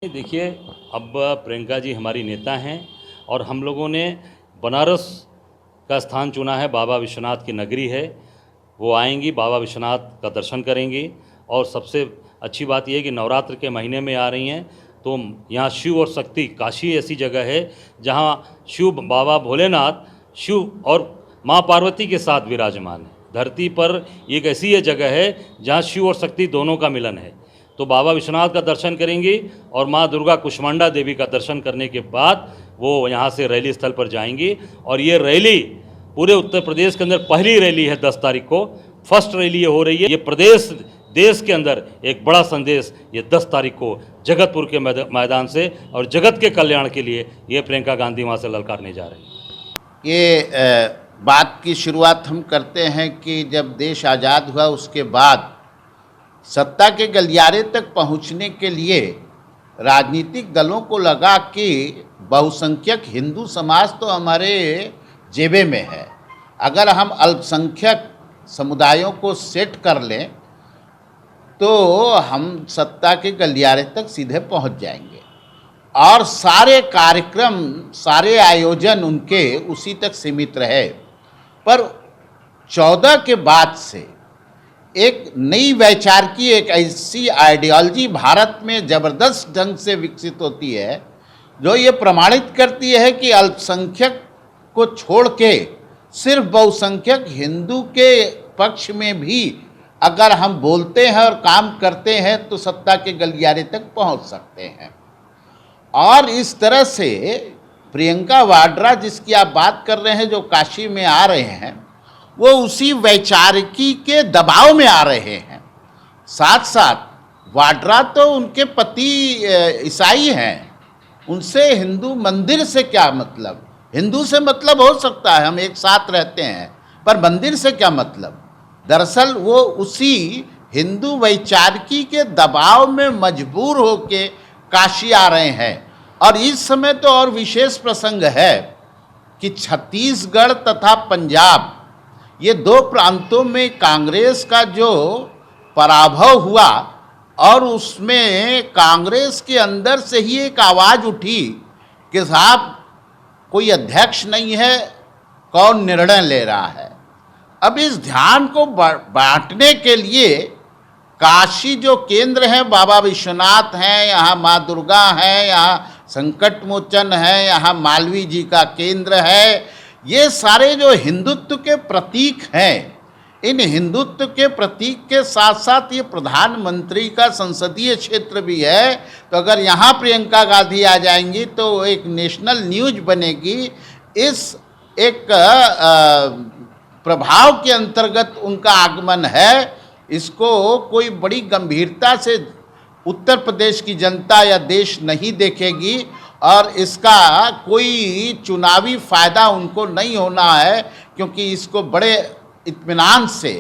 देखिए, अब प्रियंका जी हमारी नेता हैं और हम लोगों ने बनारस का स्थान चुना है। बाबा विश्वनाथ की नगरी है, वो आएंगी, बाबा विश्वनाथ का दर्शन करेंगी। और सबसे अच्छी बात यह है कि नवरात्र के महीने में आ रही हैं, तो यहाँ शिव और शक्ति, काशी ऐसी जगह है जहाँ शिव बाबा भोलेनाथ शिव और माँ पार्वती के साथ विराजमान है। धरती पर एक ऐसी ये जगह है जहाँ शिव और शक्ति दोनों का मिलन है। तो बाबा विश्वनाथ का दर्शन करेंगी और माँ दुर्गा कुष्मांडा देवी का दर्शन करने के बाद वो यहाँ से रैली स्थल पर जाएंगी। और ये रैली पूरे उत्तर प्रदेश के अंदर पहली रैली है। 10 तारीख को फर्स्ट रैली ये हो रही है। ये प्रदेश देश के अंदर एक बड़ा संदेश ये 10 तारीख को जगतपुर के मैदान से और जगत के कल्याण के लिए ये प्रियंका गांधी वहाँ से ललकारने जा रही है। ये बात की शुरुआत हम करते हैं कि जब देश आज़ाद हुआ उसके बाद सत्ता के गलियारे तक पहुंचने के लिए राजनीतिक दलों को लगा कि बहुसंख्यक हिंदू समाज तो हमारे जेबे में है, अगर हम अल्पसंख्यक समुदायों को सेट कर लें तो हम सत्ता के गलियारे तक सीधे पहुंच जाएंगे। और सारे कार्यक्रम, सारे आयोजन उनके उसी तक सीमित रहे। पर 14 के बाद से एक नई वैचारिकी, एक ऐसी आइडियोलॉजी भारत में ज़बरदस्त ढंग से विकसित होती है जो ये प्रमाणित करती है कि अल्पसंख्यक को छोड़ के सिर्फ बहुसंख्यक हिंदू के पक्ष में भी अगर हम बोलते हैं और काम करते हैं तो सत्ता के गलियारे तक पहुंच सकते हैं। और इस तरह से प्रियंका वाड्रा जिसकी आप बात कर रहे हैं, जो काशी में आ रहे हैं, वो उसी वैचारिकी के दबाव में आ रहे हैं। साथ साथ वाड्रा तो उनके पति ईसाई हैं, उनसे हिंदू मंदिर से क्या मतलब? हिंदू से मतलब हो सकता है, हम एक साथ रहते हैं, पर मंदिर से क्या मतलब? दरअसल वो उसी हिंदू वैचारिकी के दबाव में मजबूर होके काशी आ रहे हैं। और इस समय तो और विशेष प्रसंग है कि छत्तीसगढ़ तथा पंजाब, ये 2 प्रांतों में कांग्रेस का जो पराभव हुआ और उसमें कांग्रेस के अंदर से ही एक आवाज़ उठी कि साहब कोई अध्यक्ष नहीं है, कौन निर्णय ले रहा है। अब इस ध्यान को बांटने के लिए काशी जो केंद्र है, बाबा विश्वनाथ हैं, यहाँ माँ दुर्गा हैं, यहाँ संकट मोचन है, यहाँ मालवी जी का केंद्र है, ये सारे जो हिंदुत्व के प्रतीक हैं, इन हिंदुत्व के प्रतीक के साथ साथ ये प्रधानमंत्री का संसदीय क्षेत्र भी है। तो अगर यहाँ प्रियंका गांधी आ जाएंगी तो एक नेशनल न्यूज बनेगी। इस एक प्रभाव के अंतर्गत उनका आगमन है। इसको कोई बड़ी गंभीरता से उत्तर प्रदेश की जनता या देश नहीं देखेगी और इसका कोई चुनावी फ़ायदा उनको नहीं होना है, क्योंकि इसको बड़े इत्मीनान से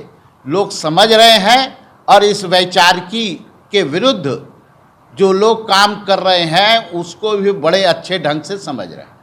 लोग समझ रहे हैं और इस वैचारिकी के विरुद्ध जो लोग काम कर रहे हैं उसको भी बड़े अच्छे ढंग से समझ रहे हैं।